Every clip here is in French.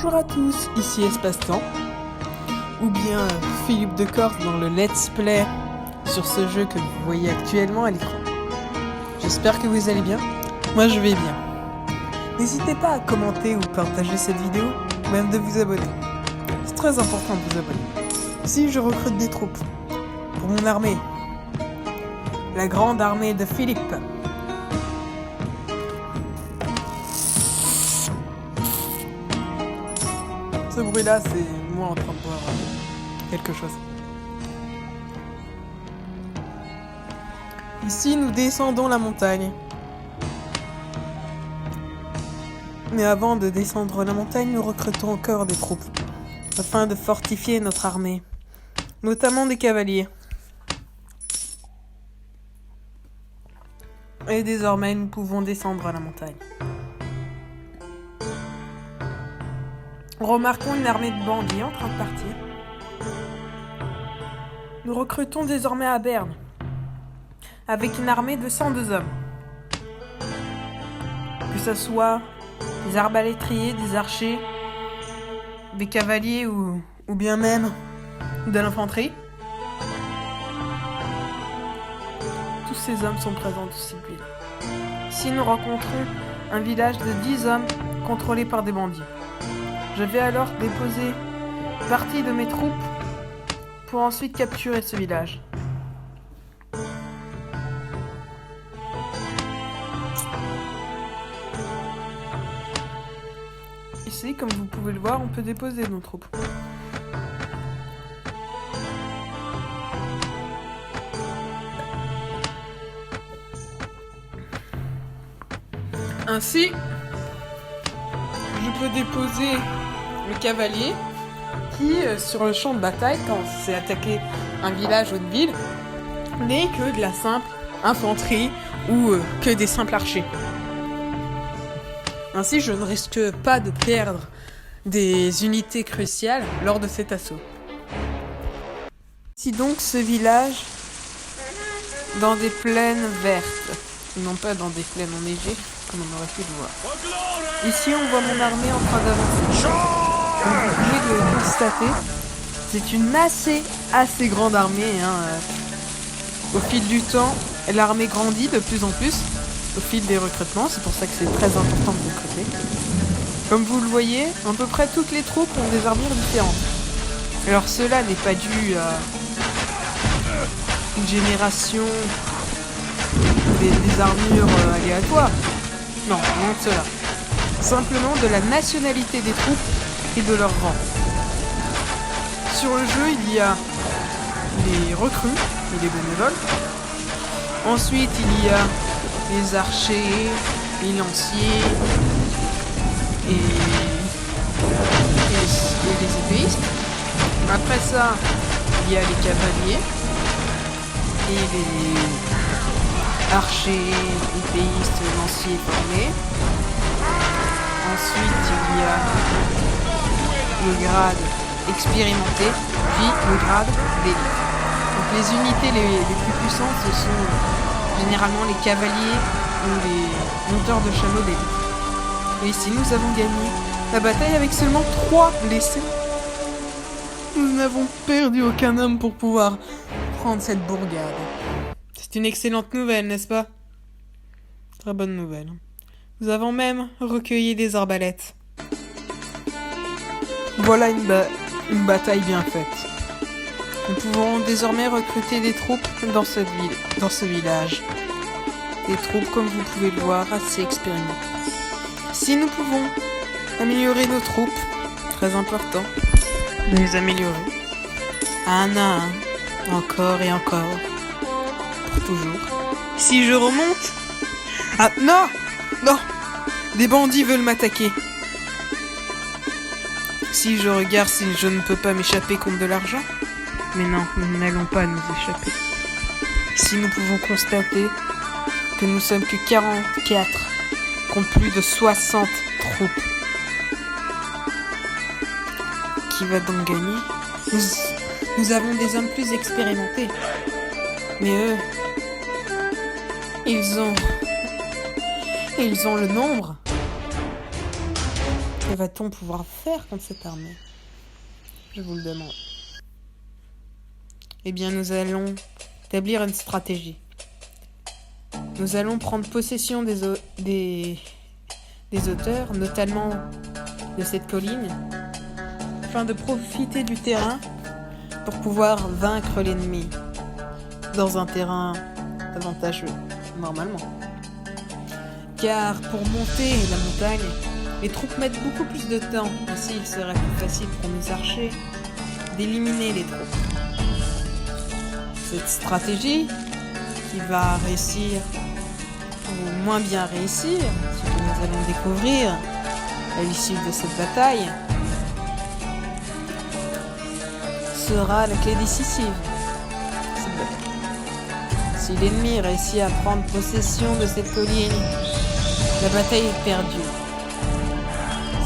Bonjour à tous, ici Espace-Temps, ou bien Philippe de Corse dans le let's play sur ce jeu que vous voyez actuellement à l'écran. J'espère que vous allez bien, moi je vais bien. N'hésitez pas à commenter ou partager cette vidéo, ou même de vous abonner. C'est très important de vous abonner. Ici je recrute des troupes pour mon armée, la grande armée de Philippe. Ce bruit-là, c'est moi en train de boire quelque chose. Ici, nous descendons la montagne. Mais avant de descendre la montagne, nous recrutons encore des troupes, afin de fortifier notre armée, notamment des cavaliers. Et désormais, nous pouvons descendre la montagne. Remarquons une armée de bandits en train de partir. Nous recrutons désormais à Berne, avec une armée de 102 hommes. Que ce soit des arbalétriers, des archers, des cavaliers ou bien même de l'infanterie. Tous ces hommes sont présents dans cette ville. Ici, nous rencontrons un village de 10 hommes contrôlé par des bandits. Je vais alors déposer partie de mes troupes pour ensuite capturer ce village. Ici, comme vous pouvez le voir, on peut déposer nos troupes. Ainsi, je peux déposer le cavalier qui, sur le champ de bataille, quand c'est attaqué un village ou une ville, n'est que de la simple infanterie ou que des simples archers. Ainsi, je ne risque pas de perdre des unités cruciales lors de cet assaut. Ici donc ce village dans des plaines vertes, non pas dans des plaines enneigées, comme on aurait pu le voir. Ici, on voit mon armée en train d'avancer. Comme vous pouvez le constater, c'est une assez grande armée. Au fil du temps, l'armée grandit de plus en plus au fil des recrutements. C'est pour ça que c'est très important de recruter. Comme vous le voyez, à peu près toutes les troupes ont des armures différentes. Alors cela n'est pas dû à une génération des armures aléatoires. Non, non de cela. Simplement de la nationalité des troupes et de leur rang. Sur le jeu, il y a les recrues et les bénévoles. Ensuite, il y a les archers, les lanciers et les épéistes. Après ça, il y a les cavaliers et les archers, épéistes, lanciers formés. Ensuite, il y a le grade expérimenté, puis le grade d'élite. Donc les unités les plus puissantes, ce sont généralement les cavaliers ou les monteurs de chameaux d'élite. Et ici, nous avons gagné la bataille avec seulement 3 blessés. Nous n'avons perdu aucun homme pour pouvoir prendre cette bourgade. C'est une excellente nouvelle, n'est-ce pas? Très bonne nouvelle. Nous avons même recueilli des arbalètes. Voilà une bataille bien faite. Nous pouvons désormais recruter des troupes dans ce village. Des troupes, comme vous pouvez le voir, assez expérimentées. Si nous pouvons améliorer nos troupes, très important, de les améliorer. Un à un, encore et encore, pour toujours. Si je remonte... Ah, non! Non! Des bandits veulent m'attaquer. Si je regarde si je ne peux pas m'échapper contre de l'argent. Mais non, nous n'allons pas nous échapper. Si nous pouvons constater que nous sommes que 44 contre plus de 60 troupes. Qui va donc gagner? Nous avons des hommes plus expérimentés. Mais eux, ils ont le nombre Que va-t-on pouvoir faire contre cette armée? Je vous le demande. Eh bien, nous allons établir une stratégie. Nous allons prendre possession des hauteurs, notamment de cette colline, afin de profiter du terrain pour pouvoir vaincre l'ennemi dans un terrain avantageux, normalement. Car pour monter la montagne, les troupes mettent beaucoup plus de temps. Ainsi, il serait plus facile pour nos archers d'éliminer les troupes. Cette stratégie, qui va réussir ou moins bien réussir, ce que nous allons découvrir à l'issue de cette bataille, sera la clé décisive. Si l'ennemi réussit à prendre possession de cette colline, la bataille est perdue.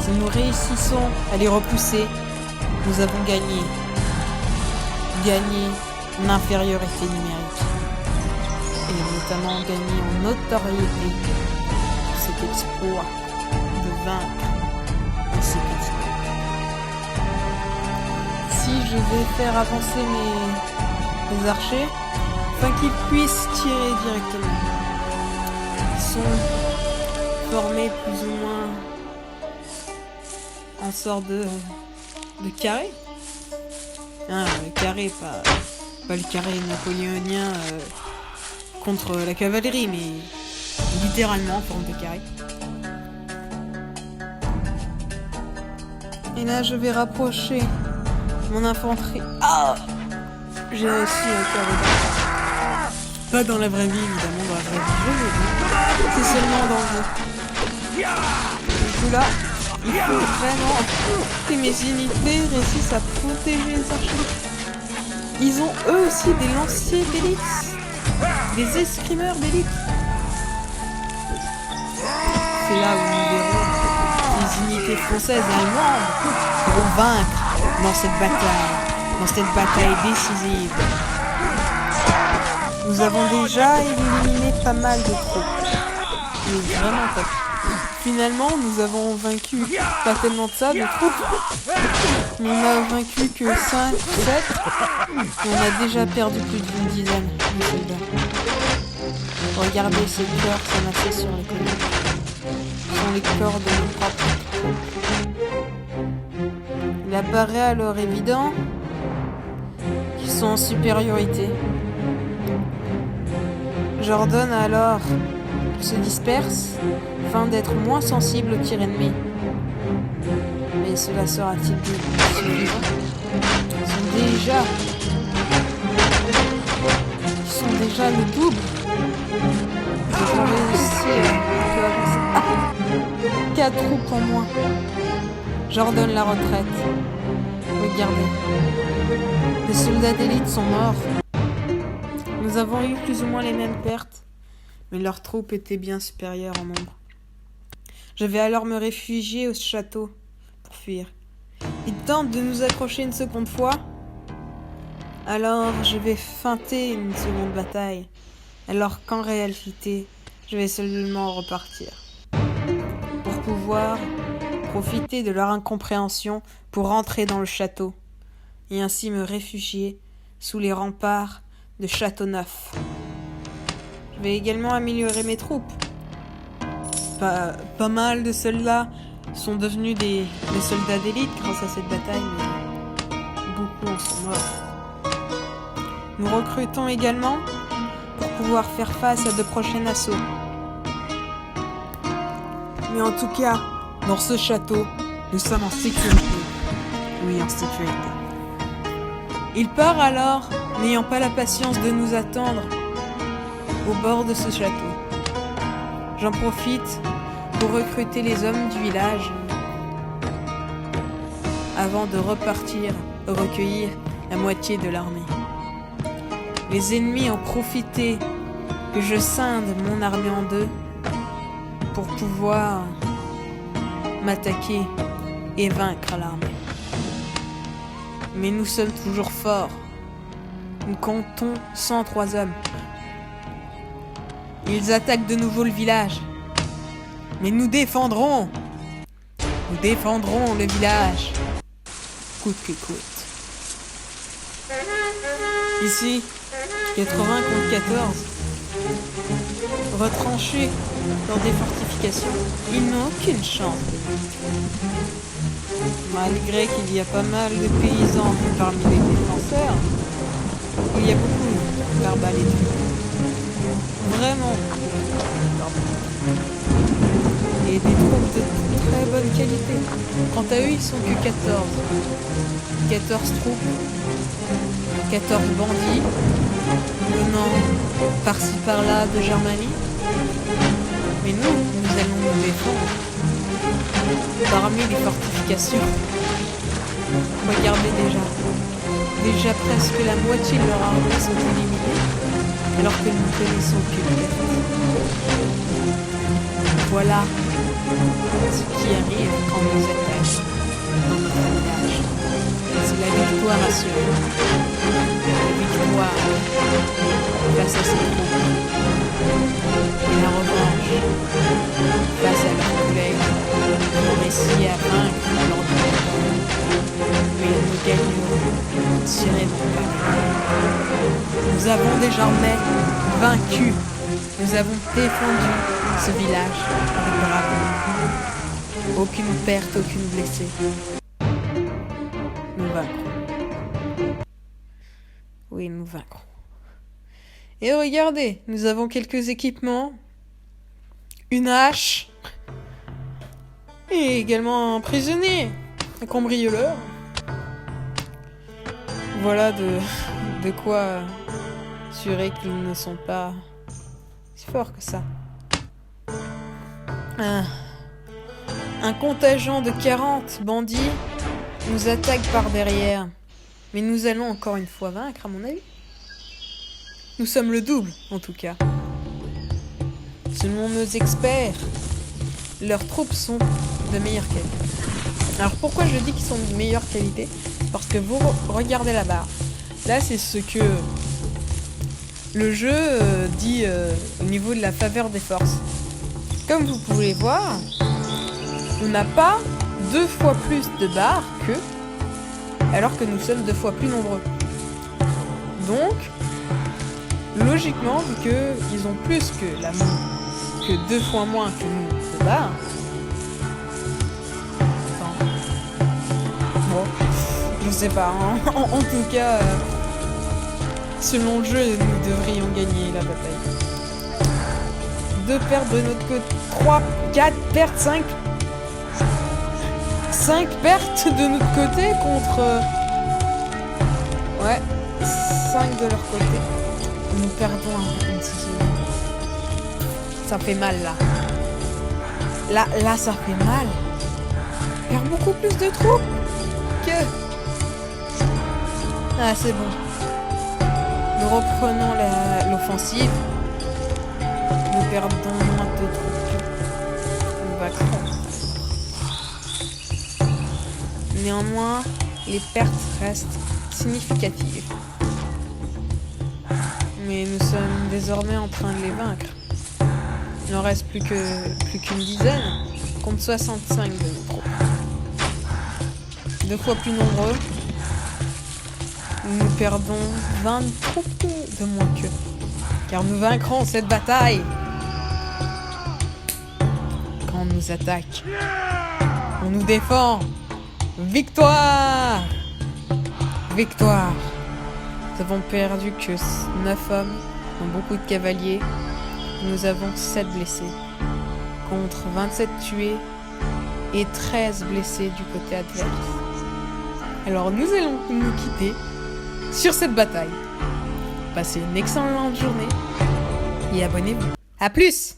Si nous réussissons à les repousser, nous avons gagné. Gagné en infériorité numérique. Et notamment gagné en notoriété pour cet exploit de vaincre un si petit peuple. Si je vais faire avancer mes archers, afin qu'ils puissent tirer directement. Ils sont formés plus ou moins en sorte de carré. Hein, le carré, pas le carré napoléonien contre la cavalerie, mais littéralement en forme de carré. Et là, je vais rapprocher mon infanterie. Ah! J'ai réussi à carré. Pas dans la vraie vie, évidemment, dans la vraie vie. C'est seulement dans le jeu. Du coup là, il faut vraiment que mes unités réussissent à protéger les archers. Ils ont eux aussi des lanciers d'élite, des escrimeurs d'élite. C'est là où nous verrons les unités françaises et allemandes pour vaincre dans cette bataille décisive. Nous avons déjà éliminé pas mal de troupes. Mais vraiment pas. Finalement, nous avons vaincu pas tellement de ça, de troupes. Mais on a vaincu que 5, 7. Et on a déjà perdu plus d'une dizaine de soldats. Regardez ces cœurs s'amasser sur les colonnes. Ce sont les corps de nos propres troupes. Il apparaît alors évident qu'ils sont en supériorité. J'ordonne alors qu'ils se dispersent afin d'être moins sensibles aux tirs ennemis. Mais cela sera-t-il suffisant? Ils sont déjà le double. Ils ont réussi à avancer. 4 troupes en moins. J'ordonne la retraite. Regardez. Les soldats d'élite sont morts. Nous avons eu plus ou moins les mêmes pertes, mais leurs troupes étaient bien supérieures en nombre. Je vais alors me réfugier au château pour fuir. Ils tentent de nous accrocher une seconde fois, alors je vais feinter une seconde bataille, alors qu'en réalité, je vais seulement repartir. Pour pouvoir profiter de leur incompréhension pour rentrer dans le château, et ainsi me réfugier sous les remparts de Châteauneuf. Je vais également améliorer mes troupes. Pas mal de soldats sont devenus des soldats d'élite grâce à cette bataille, mais beaucoup en sont morts. Nous recrutons également pour pouvoir faire face à de prochains assauts. Mais en tout cas, dans ce château, nous sommes en sécurité. Oui, en sécurité. Il part alors, n'ayant pas la patience de nous attendre, au bord de ce château. J'en profite pour recruter les hommes du village avant de repartir recueillir la moitié de l'armée. Les ennemis ont profité que je scinde mon armée en deux pour pouvoir m'attaquer et vaincre l'armée. Mais nous sommes toujours forts. Nous comptons 103 hommes. Ils attaquent de nouveau le village. Mais nous défendrons. Nous défendrons le village. Coûte que coûte. Ici, 80 contre 14. Retranchés dans des fortifications, ils n'ont aucune chance. Malgré qu'il y a pas mal de paysans parmi les défenseurs, il y a beaucoup d'arbalétriers. Vraiment. Et des troupes de très bonne qualité. Quant à eux, ils sont que 14. 14 troupes, 14 bandits, venant par-ci par-là de Germanie. Mais nous allons nous défendre parmi les fortifications. Regardez déjà presque la moitié de leur armée sont éliminés, alors que nous ne connaissons que les pertes. Voilà ce qui arrive quand nous attaquons dans notre village. C'est la victoire assurée. La victoire face à ces troupes. Et la revanche face à leurs collègues qui ont réussi à vaincre lors de la bataille. Mais nous gagnerons, tirez-vous pas. Nous avons désormais vaincu. Nous avons défendu ce village avec bravoure. Aucune perte, aucune blessée. Nous vaincrons. Oui, nous vaincrons. Et regardez, nous avons quelques équipements. Une hache. Et également un prisonnier. Un cambrioleur. Voilà de quoi assurer qu'ils ne sont pas si forts que ça. Un contingent de 40 bandits nous attaque par derrière. Mais nous allons encore une fois vaincre, à mon avis. Nous sommes le double, en tout cas. Selon nos experts, leurs troupes sont de meilleure qualité. Alors pourquoi je dis qu'ils sont de meilleure qualité ? Parce que vous regardez la barre. Là, c'est ce que le jeu dit au niveau de la faveur des forces. Comme vous pouvez voir, on n'a pas 2 fois plus de barres qu'eux, alors que nous sommes 2 fois plus nombreux. Donc, logiquement, vu qu'ils ont plus que 2 fois moins que nous de barres, bon, je sais pas, hein. En tout cas, selon le jeu, nous devrions gagner la bataille. 2 pertes de notre côté, 3, 4 pertes, 5 pertes de notre côté contre... Ouais, 5 de leur côté. Nous perdons une sixième. Ça fait mal, là. Là, ça fait mal. On perd beaucoup plus de troupes que... Ah, c'est bon. Nous reprenons l'offensive. Nous perdons moins de troupes. On va craindre. Néanmoins, les pertes restent significatives. Mais nous sommes désormais en train de les vaincre. Il n'en reste plus qu'une dizaine, contre 65 de nos troupes. 2 fois plus nombreux. Nous perdons 20 troupes de moins qu'eux. Car nous vaincrons cette bataille. Quand on nous attaque, on nous défend. Victoire! Victoire! Nous avons perdu que 9 hommes, dont beaucoup de cavaliers. Nous avons 7 blessés, contre 27 tués et 13 blessés du côté adverse. Alors nous allons nous quitter sur cette bataille. Passez une excellente journée et abonnez-vous. À plus!